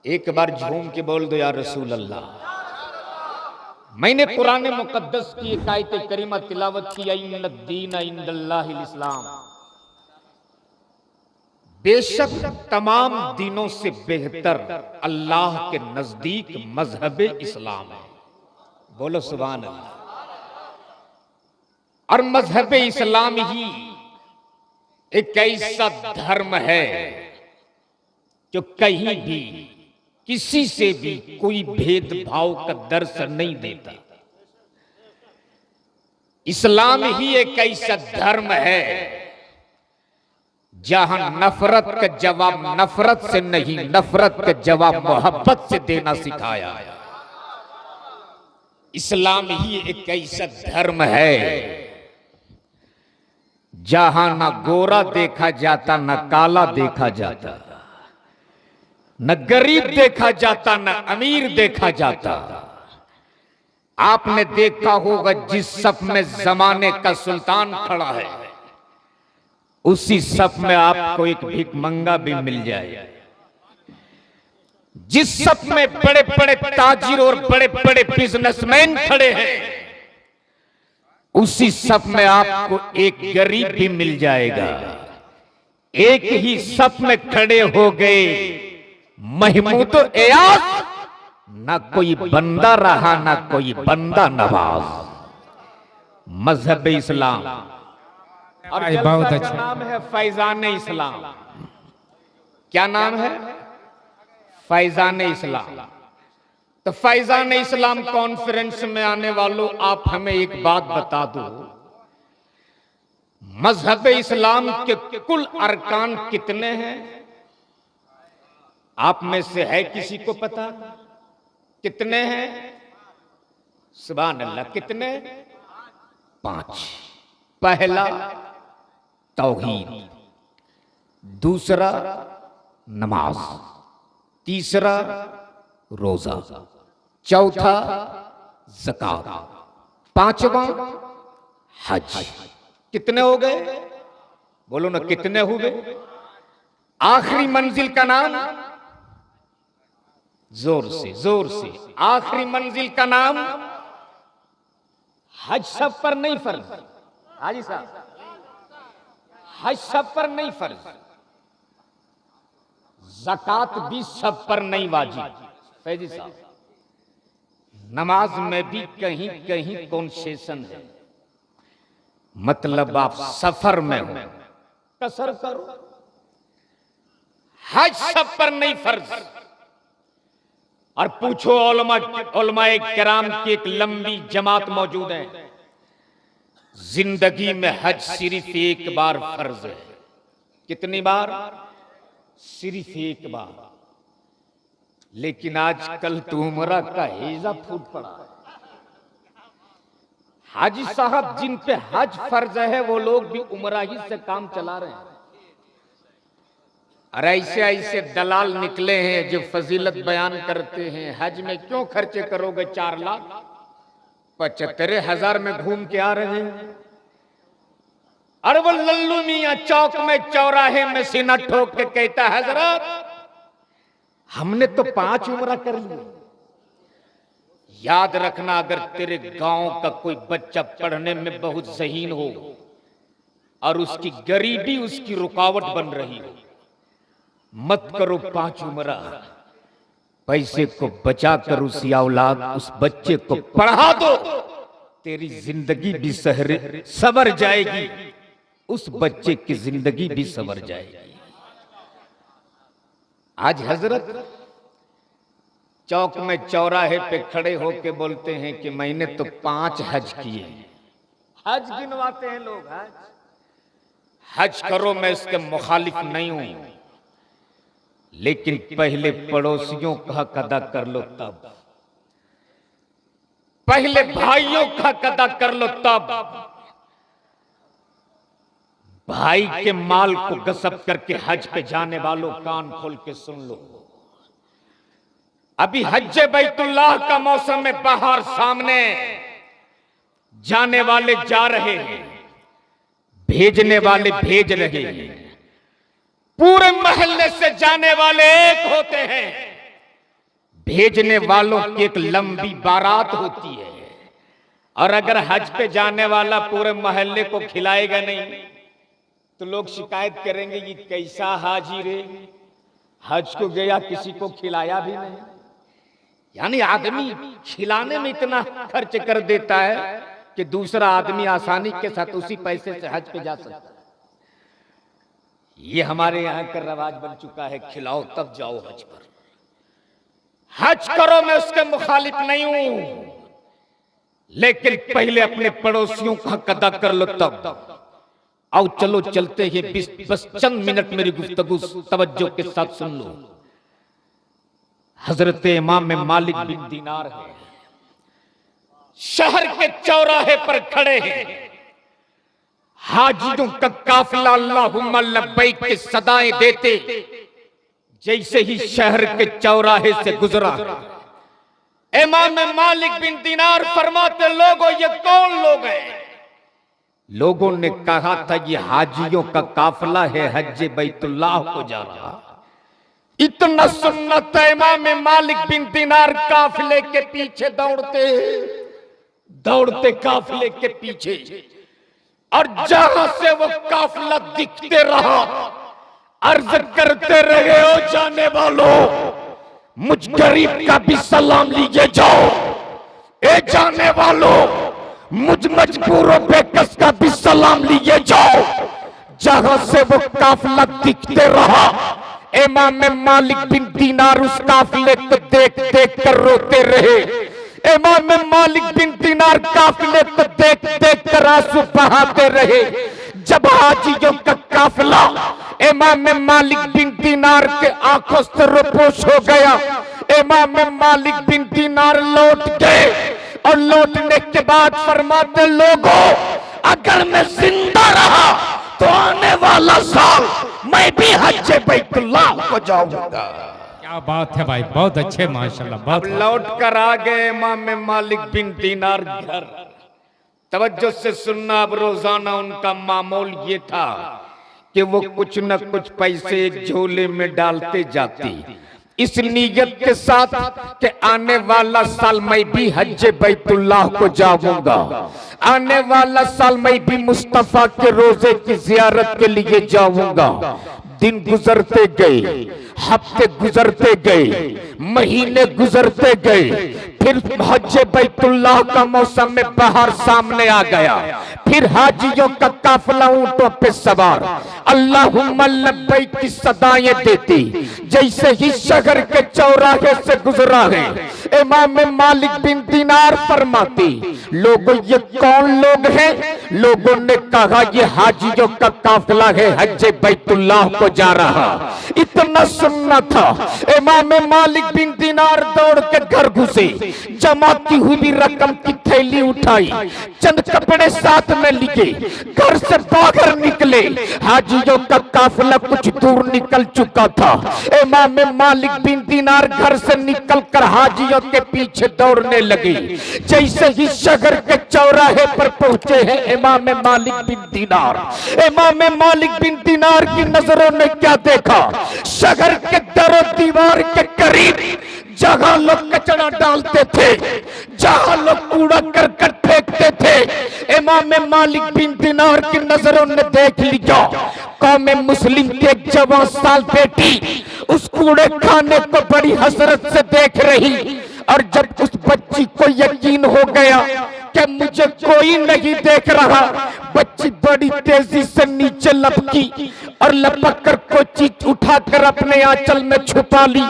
एक बार झूम के बोल दो या रसूल अल्लाह। मैंने कुरान मुकद्दस की एक आयत करीमा तिलावत की, इन्नद्दीन इंदल्लाहिल इस्लाम, बेशक तमाम दीनों से बेहतर अल्लाह के नजदीक मजहब इस्लाम है। बोलो सुभान अल्लाह। और मजहब इस्लाम ही एक ऐसा धर्म है जो कहीं भी किसी से भी कोई भेदभाव का दर्शन नहीं देता। इस्लाम ही एक ऐसा धर्म है जहां नफरत का जवाब नफरत से नहीं, नफरत का जवाब मोहब्बत से देना सिखाया है। इस्लाम ही एक ऐसा धर्म है जहां ना गोरा देखा जाता, ना काला देखा जाता, न गरीब देखा जाता, न अमीर देखा जाता। आपने देखा होगा जिस सफ में जमाने का सुल्तान खड़ा है, उसी सफ में आपको एक भिखमंगा भी मिल जाए। जिस सफ में बड़े बड़े ताजिर और बड़े बड़े बिजनेसमैन खड़े हैं, उसी सफ में आपको एक गरीब भी मिल जाएगा। एक ही सफ में खड़े हो गए महमूद एयाज, ना कोई बंदा रहा ना कोई बंदा नवाज। मजहब इस्लाम और बहुत अच्छा नाम है फैजान इस्लाम। क्या नाम है? फैजान इस्लाम। तो फैजान इस्लाम कॉन्फ्रेंस में आने वालों, आप हमें एक बात बता दो, मजहब इस्लाम के कुल अरकान कितने हैं? आप में से है किसी को पता कितने हैं? सुभान अल्लाह। कितने? 5। पहला तौहीद, दूसरा नमाज, तीसरा रोजा, चौथा ज़कात, पांचवा हज। कितने हो गए? बोलो ना कितने हुए? आखिरी मंजिल का नाम, जोर से जोर से, आखिरी मंजिल का नाम हज। सब पर नहीं फर्ज हाजी साहब, हज सब पर नहीं फर्ज, ज़कात भी सब पर नहीं वाजिब। फैजी साहब, नमाज में भी कहीं कहीं कॉन्सेशन है, मतलब आप सफर में हो, कसर करो। हज सब पर नहीं फर्ज। और पूछो उलमाए किराम की एक लंबी जमात मौजूद है, जिंदगी में हज सिर्फ एक बार फर्ज है। कितनी बार? सिर्फ एक बार। लेकिन आजकल तो उम्रा का हेजा फूट पड़ा है। हाजी साहब जिन पे हज फर्ज है वो लोग भी उम्रा ही से काम चला रहे हैं। और ऐसे ऐसे दलाल निकले हैं जो फजीलत बयान करते हैं, हज में क्यों खर्चे करोगे 4,75,000 में घूम के आ रहे हैं। और वो लल्लू मियां चौक में चौराहे में सीना ठोक के कहता है, हजरत हमने तो 5 उम्रा कर ली। याद रखना, अगर तेरे गांव का कोई बच्चा पढ़ने में बहुत ज़हीन हो और उसकी गरीबी उसकी रुकावट बन रही हो, मत करो 5 उम्रा। पैसे को बचा कर उस औलाद, उस बच्चे को पढ़ा दो, तेरी जिंदगी भी सवर जाएगी, उस बच्चे की जिंदगी भी सवर जाएगी। आज हजरत चौक में चौराहे पे खड़े होके बोलते हैं कि मैंने तो 5 हज किए। हज गिनवाते हैं लोग। हज करो, मैं इसके मुखालिफ नहीं हूं, लेकिन पहले पड़ोसियों का हक अदा कर लो तब, पहले भाइयों का हक अदा कर लो तब। भाई के माल को गसब करके हज पे जाने वालों, कान खोल के सुन लो, अभी हज बैतुल्लाह का मौसम में बाहर सामने जाने वाले जा रहे हैं, भेजने वाले भेज रहे हैं, पूरे मोहल्ले से जाने वाले एक होते हैं, भेजने वालों की एक लंबी बारात होती है, और अगर हज पे जाने वाला पूरे मोहल्ले को खिलाएगा नहीं तो लोग शिकायत करेंगे ये कैसा हाजी रे, हज को गया किसी को खिलाया भी नहीं। यानी आदमी खिलाने में इतना खर्च कर देता है कि दूसरा आदमी आसानी के साथ उसी पैसे से हज पे जा सकता है। ये हमारे यहाँ का रवाज बन चुका है, खिलाओ तब जाओ हज पर। हज करो, मैं उसके मुखालिफ नहीं हूं, लेकिन पहले अपने पड़ोसियों का हक अदा कर लो तब। आओ चलो चलते हैं, बस चंद मिनट मेरी गुफ्तगू तवज्जो के साथ सुन लो। हजरत इमाम मालिक बिन दीनार है, शहर के चौराहे पर खड़े हैं, हाजियों का काफिला अल्लाहुम्मा लब्बैक की सदाएं देते जैसे ही शहर के चौराहे से गुजरा, इमाम मालिक बिन दीनार फरमाते, लोगों ये कौन लोग हैं? लोगों ने कहा था ये हाजियों का काफिला है, हज बैतुल्लाह को जा रहा। इतना सुन्नत है, इमाम मालिक बिन दीनार काफिले के पीछे दौड़ते दौड़ते काफिले के पीछे, और जहां से वो काफिला दिखते रहा अर्ज करते रहे, ओ जाने वालों मुझ गरीब का भी सलाम लीजिए जाओ, ए जाने वालों मुझ मजबूरों बेकस का भी सलाम लीजिए जाओ। जहां से वो काफिला दिखते रहा, इमाम मालिक बिन दीनार उस काफिले को देख देख कर रोते रहे। इमाम मालिक बिन दीनार काफिले को देख देख कर आंसू बहाते रहे। जब हाजियों का काफिला इमाम मालिक बिन दीनार के आंखों से रोपोश हो गया, इमाम मालिक बिन दीनार लौट गए, और लौटने के बाद फरमाते, लोगों अगर मैं जिंदा रहा तो आने वाला साल मैं भी हज बैतुल्लाह को जाऊंगा। क्या बात है भाई, बहुत अच्छे माशाल्लाह। बहुत लौट कर आ गए इमाम मालिक बिन दीनार घर। तवज्जो से सुनना, अब रोजाना उनका मामूल ये था कि वो कुछ न कुछ पैसे एक झोले में डालते जाते, इस नीयत के साथ कि आने वाला साल मैं भी हज बैतुल्लाह को जाऊंगा, आने वाला साल मैं भी मुस्तफा के रोजे की जियारत के लिए जाऊंगा। दिन गुजरते गए, हफ्ते गुजरते गए, महीने गुजरते गए, फिर हज बैतुल्लाह का मौसम में बाहर सामने आ गया। फिर हाजियों का काफिला ऊंटों पे सवार अल्लाहुम्मा लब्बैक की सदाएं देती जैसे ही शहर के चौराहे से गुजरा है। इमाम मालिक बिन दीनार फरमाती, लोगों ये कौन लोग हैं? लोगों ने कहा ये हाजियों का काफिला है, हज बैतुल्लाह को जा रहा। इतना सुनना था, इमाम मालिक बिन दीनार दौड़ के घर घुसे, जमा की हुई रकम की थैली उठाई, चंद कपड़े साथ में लिए, घर से बाहर निकले। हाजियों का काफिला कुछ दूर निकल चुका था। इमाम मालिक बिन दीनार घर से निकलकर हाजियों के पीछे दौड़ने लगे। जैसे ही शहर के चौराहे पर पहुंचे हैं इमाम मालिक बिन दीनार, इमाम मालिक बिन दीनार की नजरों ने क्या देखा? शहर के दरो दीवार के करीब जहां लोग कचरा डालते थे, जहां लोग कूड़ा करकट फेंकते थे, इमाम मालिक बिन दीनार की नजरों ने देख लिया। कौम मुस्लिम की एक जवान साल बेटी उस कूड़े खाने को बड़ी हसरत से देख रही, और जब उस बच्ची को यकीन हो गया कि मुझे कोई नहीं देख रहा, बच्ची बड़ी तेजी से नीचे लपकी और लपक कर कोई चीज उठाकर अपने आंचल में छुपा ली।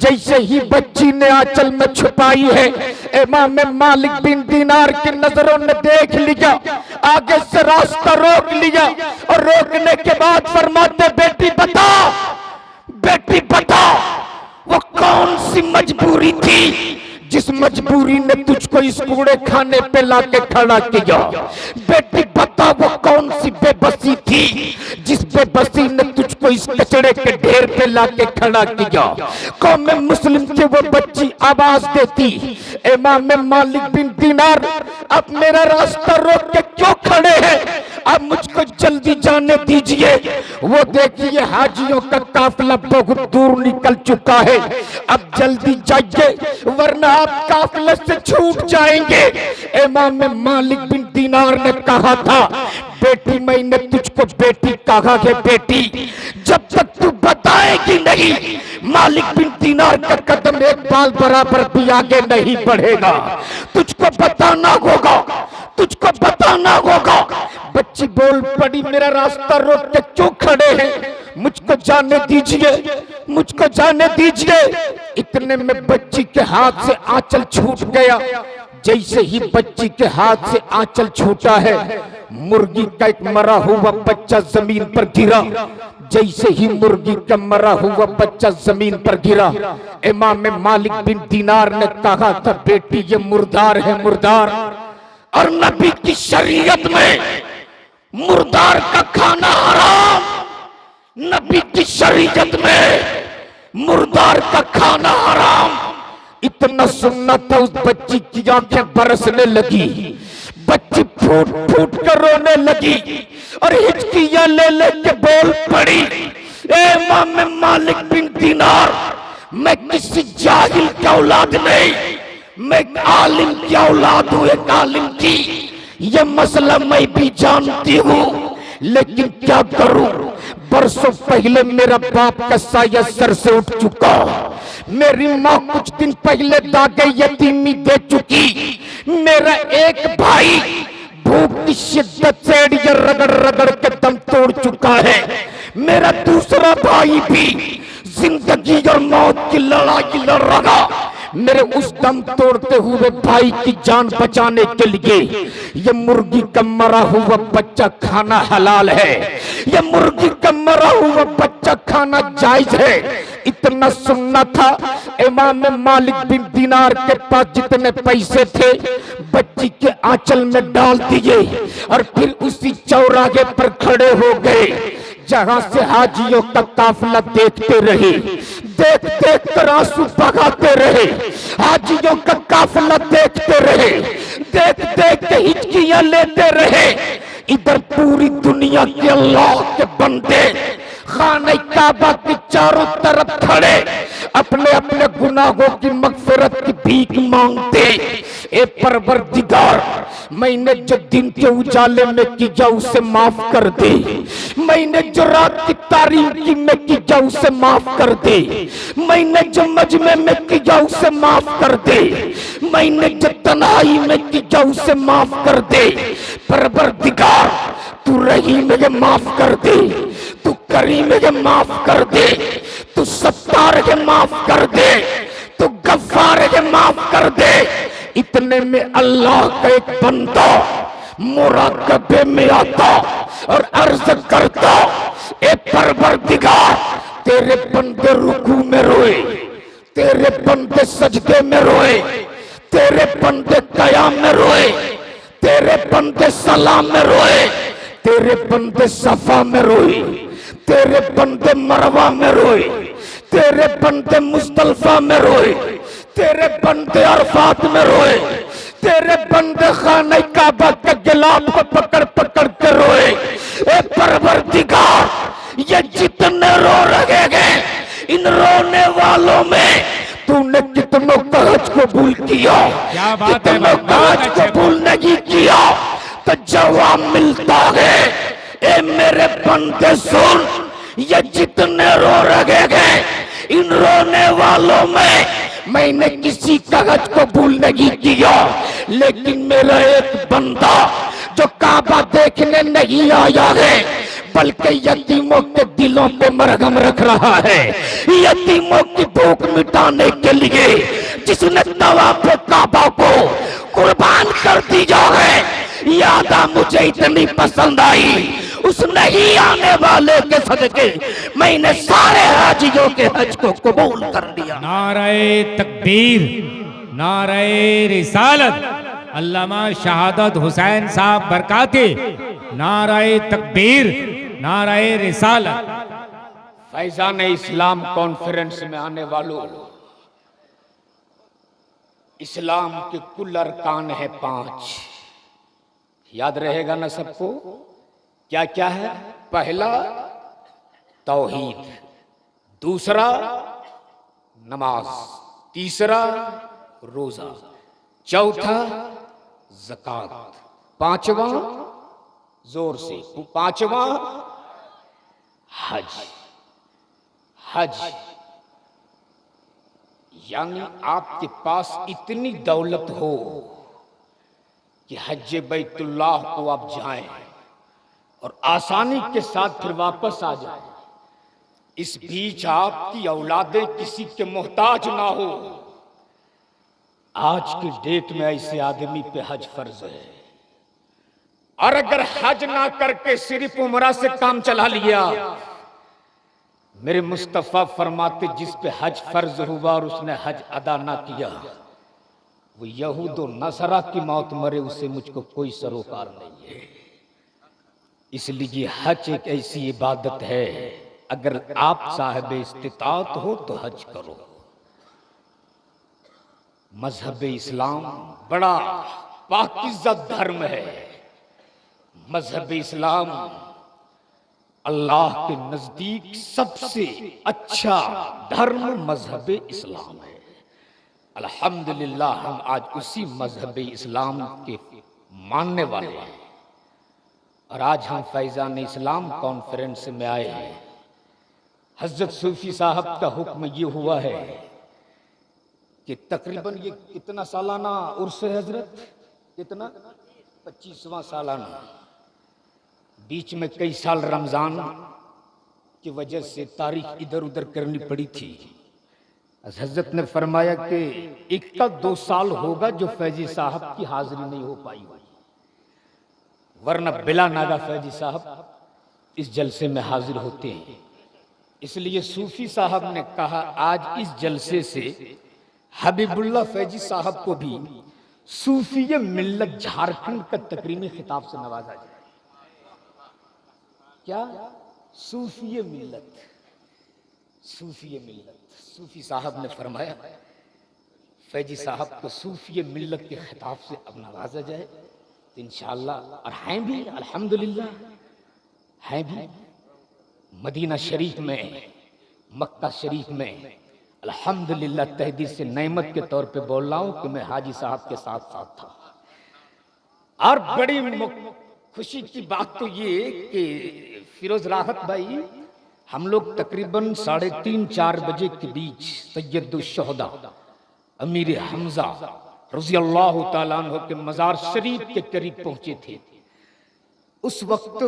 जैसे ही बच्ची ने आंचल में छुपाई है, इमाम मालिक बिन दीनार की नजरों ने देख लिया, आगे से रास्ता रोक लिया, और रोकने के बाद फरमाते, बेटी बता, बेटी बता, वो कौन सी मजबूरी थी जिस मजबूरी ने तुझको इस कूड़े खाने पे लाके खड़ा किया? बेटी बता, वो कौन सी बेबसी थी जिस बेबसी ने तुझको इस कचड़े के ढेर पे लाके खड़ा किया? कौम मुस्लिम की वो बच्ची आवाज देती, इमाम मालिक बिन दीनार अब मेरा रास्ता रोक के क्यों खड़े हैं? अब मुझको जल्दी जाने दीजिए। वो देखिए हाजियों का काफिला बहुत दूर निकल चुका है, अब जल्दी जाइए। आप काफिले से छूट जाएंगे। इमाम मालिक बिन दीनार ने कहा था, बेटी मैंने तुझको बेटी कहा है बेटी, जब तक तू बताएगी नहीं मालिक बिन दीनार का कदम एक बाल बराबर भी आगे नहीं बढ़ेगा। तुझको बताना होगा, तुझको बताना होगा। बच्ची बोल पड़ी, मेरा रास्ता रोक के क्यों खड़े हैं, मुझको जाने दीजिए, मुझको जाने दीजिए। इतने में बच्ची के हाथ से आंचल छूट गया। जैसे ही बच्ची के हाथ से आंचल छूटा है, मुर्गी का एक मरा हुआ बच्चा जमीन पर गिरा। जैसे ही मुर्गी का मरा हुआ बच्चा जमीन पर गिरा, इमाम मालिक बिन दीनार ने कहा था, बेटी ये मुर्दार है, मुर्दार। और नबी की शरीयत में मुर्दार का खाना हराम, नबी की शरीयत में मुर्दार का खाना हराम। इतना सुनना था, उस बच्ची की आंखें बरसने लगी, बच्ची फूट फूट कर रोने लगी और हिचकियां ले लेके बोल पड़ी, ए इमाम मालिक बिन दीनार, मैं किसी जाहिल की औलाद नहीं, मैं एक आलिम की औलाद हूं, एक आलिम की। ये मसला मैं भी जानती हूँ, लेकिन क्या करूं, बरसों पहले मेरा बाप का साया सर से उठ चुका, मेरी माँ कुछ दिन पहले दागे यतीमी दे चुकी, मेरा एक भाई भूख की शिद्दत से एड़ियां रगड़ रगड़ के दम तोड़ चुका है, मेरा दूसरा भाई भी जिंदगी और मौत की लड़ाई लड़ रहा। मेरे उस दम तोड़ते हुए भाई की जान बचाने के लिए ये मुर्गी का मरा हुआ बच्चा खाना हलाल है, ये मुर्गी का मरा हुआ बच्चा खाना जायज है। इतना सुनना था, इमाम मालिक बिन दीनार के पास जितने पैसे थे बच्ची के आंचल में डाल दिए और फिर उसी चौराहे पर खड़े हो गए जहां से हाजियों का काफिला देखते रहे, देख देख कर आंसू बहाते रहे, हाजियों का काफिला देखते रहे, देख देख के हिचकियां लेते रहे। इधर पूरी दुनिया के अल्लाह के बंदे खाने काबा के चारों तरफ खड़े अपने अपने गुनाहों की मगफिरत की भीख मांगते। ए परवरदिगार, मैंने जो दिन के उजाले में किया उसे माफ कर दे, मैंने जो रात की तारीफ की में किया उसे माफ कर दे, मैंने जो मजमे में किया उसे माफ कर दे, मैंने जो तन्हाई में किया उसे माफ कर दे। परवरदिगार, तू रहीम है, माफ कर दे, तू करीम है, माफ कर दे, तू सत्तार है, माफ कर दे, तू गफ्फार है, माफ कर दे। इतने में अल्लाह का एक बंदा मुराकबे में आता और अर्ज करता, ए परवरदिगार, तेरे बंदे रुकू में रोए, तेरे बंदे सजदे में रोए, तेरे बंदे कयाम में रोए, तेरे बंदे सलाम में रोए, तेरे बंदे सफा में रोए, तेरे बंदे मरवा में रोए, तेरे बंदे मुस्तल्फा में रोए, तेरे बंदे अरफात में रोए, तेरे बंदे खाने काबा के गिलाफ को पकड़ पकड़ के रोए। ए परवरदिगार, ये जितने रो रहे हैं, इन रोने वालों में तूने कितनों का हज कबूल किया, कितनों का हज कबूल नहीं किया। तो जवाब मिलता है, ए मेरे बंदे सुन, ये जितने रो रहे हैं, इन रोने वालों में मैंने किसी का हज कबूल नहीं किया, लेकिन मेरा एक बंदा जो काबा देखने नहीं आया है बल्कि यतीमों के दिलों पे मरहम रख रहा है, यतीमों की भूख मिटाने के लिए जिसने तवाफ काबा को कुर्बान कर दिया है। यादा मुझे इतनी पसंद आई, उस नहीं आने वाले के सदके मैंने सारे हाजियों के हज को कबूल कर दिया। नाराए तकबीर, नाराए रिसालत, अल्लामा शहादत हुसैन साहब बरकाते, नाराए तकबीर, नाराए रिसालत। फैजान इस्लाम कॉन्फ्रेंस में आने वालों, इस्लाम के कुल अरकान है 5, याद रहेगा ना सबको? क्या क्या है? पहला तौहीद, दूसरा नमाज, तीसरा रोजा, चौथा ज़कात, पांचवा जोर से पांचवा हज। हज यानी आपके पास इतनी दौलत हो कि हज बैतुल्लाह को आप जाएं और आसानी के साथ फिर वापस आ जाएं। इस बीच आपकी औलादें किसी के मोहताज ना हो। आज की डेट में ऐसे आदमी पे हज फर्ज है। और अगर हज ना करके सिर्फ उम्रा से काम चला लिया, मेरे मुस्तफा फरमाते जिस पे हज फर्ज हुआ और उसने हज अदा ना किया, वो यहूद और नसरा की मौत मरे, उसे मुझको कोई सरोकार नहीं है। इसलिए हज एक ऐसी इबादत है, अगर आप साहिब इस्तिताअत हो तो हज करो। मजहब इस्लाम बड़ा पाकीज़ा धर्म है। मजहब इस्लाम अल्लाह के नजदीक सबसे अच्छा धर्म मजहब इस्लाम है। अल्हम्दुलिल्लाह हम आज उसी मजहब इस्लाम के मानने वाले हैं। और आज हम फैजान इस्लाम कॉन्फ्रेंस में आए हैं। हजरत सूफी साहब का हुक्म ये हुआ है कि तकरीबन ये कितना सालाना उर्स है हजरत, कितना 25वां सालाना। बीच में कई साल रमजान की वजह से तारीख इधर उधर करनी पड़ी थी। हजरत ने फरमाया कि 1 साल होगा जो फैजी साहब की हाजिरी नहीं हो पाई हुई, वरना बिला नागा फैजी साहब इस जलसे में हाजिर होते हैं। इसलिए सूफी साहब ने कहा आज इस जलसे से हबीबुल्लाह फैजी साहब को भी सूफी मिल्लत झारखंड का तकरीमी खिताब से नवाजा जाए। क्या? सूफी मिल्लत, सूफी मिल्लत। सूफी साहब ने फरमाया फैजी साहब को सूफी मिल्लत के खिताब से अब नवाजा जाए तो इंशाअल्लाह। और हैं भी अल्हम्दुलिल्लाह, हैं भी मदीना शरीफ में, मक्का शरीफ में। अल्हम्दुलिल्लाह तहदीद से नेमत के तौर पे बोल रहा हूं कि मैं हाजी साहब के साथ साथ था। और बड़ी खुशी की बात तो ये कि फिरोज राहत भाई, हम लोग तकरीबन 3:30-4 बजे के बीच सैयदुश्शुहदा अमीर हमजा रज़ी अल्लाह तआला अन्हु के मज़ार शरीफ के करीब पहुंचे थे। उस वक्त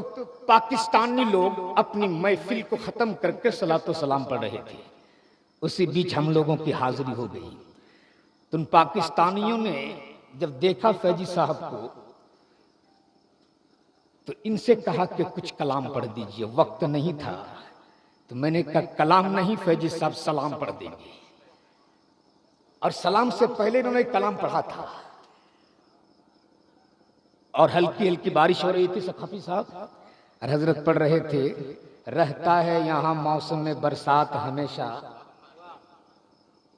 पाकिस्तानी लोग अपनी महफिल को खत्म करके सलातो सलाम पढ़ रहे थे। उसी बीच हम लोगों की हाजिरी हो गई। तो उन पाकिस्तानियों ने जब देखा फैजी साहब को तो इनसे कहा कि कुछ कलाम पढ़ दीजिए। वक्त नहीं था तो मैंने कहा कलाम नहीं फैजी साहब, सलाम पढ़ देंगे। और सलाम से पहले इन्होंने कलाम पढ़ा था और हल्की हल्की बारिश हो रही थी सखाफी साहब, और हजरत पढ़ रहे थे रहता है यहाँ मौसम में बरसात हमेशा।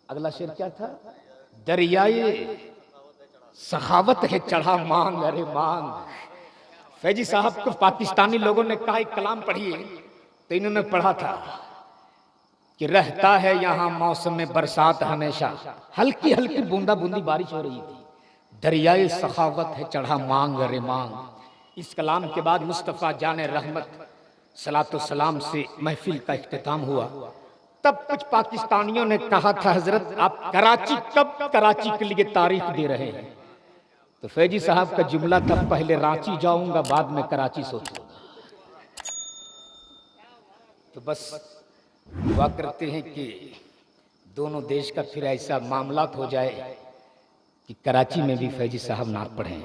अगला शेर क्या था? दरियाए सखावत है चढ़ा मांग, अरे मांग। फैजी साहब को पाकिस्तानी लोगों ने कहा एक कलाम पढ़िए तो इन्होंने पढ़ा था कि रहता है यहाँ मौसम में बरसात हमेशा, हल्की हल्की बूंदा बूंदी बारिश हो रही थी। दरियाए सखावत है चढ़ा मांग, अरे मांग। इस कलाम के बाद मुस्तफ़ा जाने रहमत सलातो सलाम से महफिल का इख्तिताम हुआ। तब कुछ पाकिस्तानियों ने कहा था हजरत आप कराची कब कराची के लिए तारीख दे रहे हैं? तो फैजी साहब का जुमला था पहले रांची जाऊंगा बाद में कराची सोचूंगा। तो बस दुआ करते हैं कि दोनों देश का फिर ऐसा मामला हो जाए कि कराची में भी फैजी साहब नात पढ़ें।